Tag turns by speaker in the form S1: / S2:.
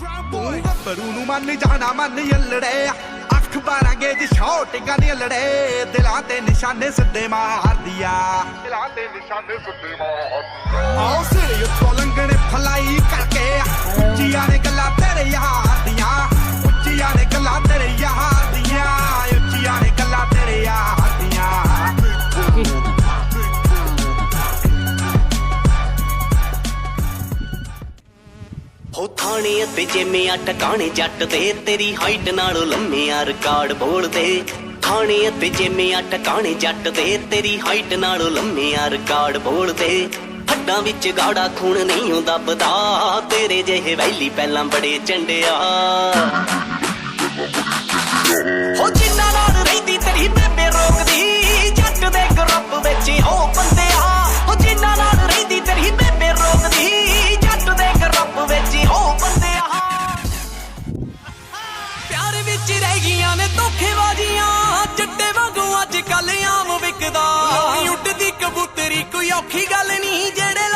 S1: ਤੂੰ ਗੱਭਰੂ ਨੂੰ ਮੰਨ ਜਾਣਾ ਮੰਨ ਯੱਲੜੇ ਅੱਖ 12 ਗੇਜ ਸ਼ੌਟਿੰਗਾਂ ਦੀਆਂ ਲੜੇ ਦਿਲਾਂ ਤੇ ਨਿਸ਼ਾਨੇ ਸਿੱਧੇ ਮਾਰਦੀਆਂ ਦਿਲਾਂ ਤੇ ਨਿਸ਼ਾਨੇ ਸਿੱਧੇ ਮਾਰਦੀਆਂ ਆਓ ਸਿਰੇ ਉੱਤੋਂ ਲੰਘਣੇ ਫਲਾਈ ਕਰਕੇ ਉੱਚੀਆਂ ਨੇ ਗੱਲਾਂ ਤੇਰੇ ਯਾਰ ਦੀਆਂ ਉੱਚੀਆਂ ਨੇ ਗੱਲਾਂ ਤੇਰੇ ਯਾਰ ਦੀਆਂ ਉੱਚੀਆਂ ਨੇ ਗੱਲਾਂ ਤੇਰੇ ਯਾਰ ਦੀਆਂ
S2: ਹੋ ਥਾਣੇ ਅਤੇ ਜਿਵੇਂ ਟਿਕਾਣੇ ਜੱਟ ਦੇ ਤੇਰੀ ਹਾਈਟ ਨਾਲੋਂ ਲੰਮੇ ਆ ਰਿਕਾਰਡ ਬੋਲਦੇ ਥਾਣੇ ਅਤੇ ਜਿਵੇਂ ਟਿਕਾਣੇ ਜੱਟ ਦੇ ਤੇਰੀ ਹਾਈਟ ਨਾਲੋਂ ਲੰਮੇ ਆ ਰਿਕਾਰਡ ਬੋਲਦੇ ਹੱਡਾਂ ਵਿੱਚ ਗਾੜਾ ਖੂਨ ਨਹੀਂ ਹੁੰਦਾ ਪਤਾ ਤੇਰੇ ਜਿਹੇ ਵੈਲੀ ਪਹਿਲਾਂ ਬੜੇ ਚੰਡਿਆ ਹੋ ਜਿੰਨਾ ਨਾਲ ਰਹਿੰਦੀ ਤੇਰੀ ਬੇਬੇ ਰੋਕਦੀ ਜੱਟ ਦੇ ਗਰੁੱਪ ਵਿੱਚ ਹੋ ਬੰਦਿਆ ਹੋ ਜਿੰਨਾ ਨਾਲ ਰਹਿੰਦੀ ਤੇਰੀ ਬੇਬੇ ਰੋਕਦੀ ਜੱਟ ਦੇ ਗਰੁੱਪ ਵਿੱਚ ਹੋ ਬੰਦਿਆ ਪਿਆਰ ਵਿੱਚ ਰਹਿ ਗਈਆਂ ਨੇ ਧੋਖੇਬਾਜ਼ੀਆਂ ਜੱਟੇ ਵਾਂਗੂ ਅੱਜ ਕੱਲ ਆਮ ਵਿਕਦਾ ਉੱਡਦੀ ਕਬੂਤਰੀ ਕੋਈ ਔਖੀ ਗੱਲ ਨਹੀਂ ਜਿਹੜੇ